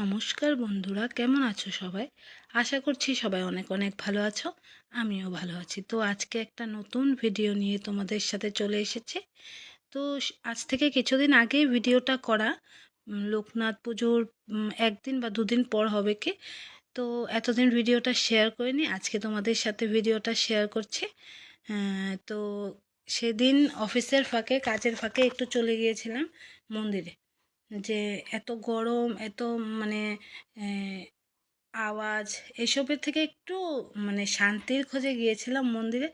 নমস্কার বন্ধুরা, কেমন আছো সবাই? আশা করছি সবাই অনেক অনেক ভালো আছো। আমিও ভালো আছি। তো আজকে একটা নতুন ভিডিও নিয়ে তোমাদের সাথে চলে এসেছি। তো আজ থেকে কিছুদিন আগেই ভিডিওটা করা। লোকনাথ পুজোর একদিন বা দুদিন পর হবে কি। তো এতদিন ভিডিওটা শেয়ার করিনি, আজকে তোমাদের সাথে ভিডিওটা শেয়ার করছি। তো সেদিন অফিসের ফাঁকে, কাজের ফাঁকে একটু চলে গিয়েছিলাম মন্দিরে। যে এত গরম, এত মানে আওয়াজ, এসবের থেকে একটু শান্তির খোঁজে গিয়েছিলাম মন্দিরে।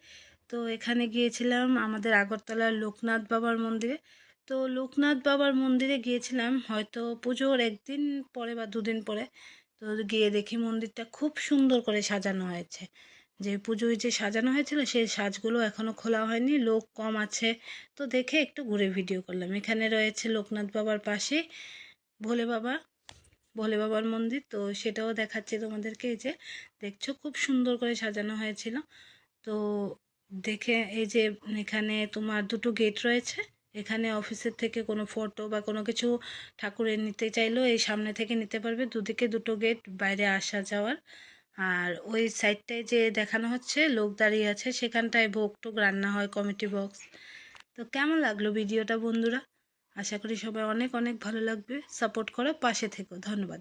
তো এখানে গিয়েছিলাম আমাদের আগরতলার লোকনাথ বাবার মন্দিরে। তো লোকনাথ বাবার মন্দিরে গিয়েছিলাম হয়তো পুজোর একদিন পরে বা দুদিন পরে। তো গিয়ে দেখি মন্দিরটা খুব সুন্দর করে সাজানো হয়েছে। যে পুজোয় যে সাজানো হয়েছিল সেই সাজগুলো এখনও খোলা হয়নি, লোক কম আছে। তো দেখে একটু ঘুরে ভিডিও করলাম। এখানে রয়েছে লোকনাথ বাবার পাশে ভোলে বাবা, ভোলে বাবার মন্দির। তো সেটাও দেখাচ্ছি তোমাদেরকে। এই যে দেখছো খুব সুন্দর করে সাজানো হয়েছিল। তো দেখে এই যে এখানে তোমার দুটো গেট রয়েছে। এখানে অফিসের থেকে কোনো ফটো বা কোনো কিছু ঠাকুরের নিতে চাইলেও এই সামনে থেকে নিতে পারবে। দুদিকে দুটো গেট, বাইরে আসা যাওয়ার। আর ওই সাইডটায় যে দেখানো হচ্ছে লোক দাঁড়িয়ে আছে, সেখানটায় ভোগ টোগ রান্না হয়, কমিটি বক্স। তো কেমন লাগলো ভিডিওটা বন্ধুরা? আশা করি সবাই অনেক অনেক ভালো লাগবে। সাপোর্ট করো, পাশে থেকো। ধন্যবাদ।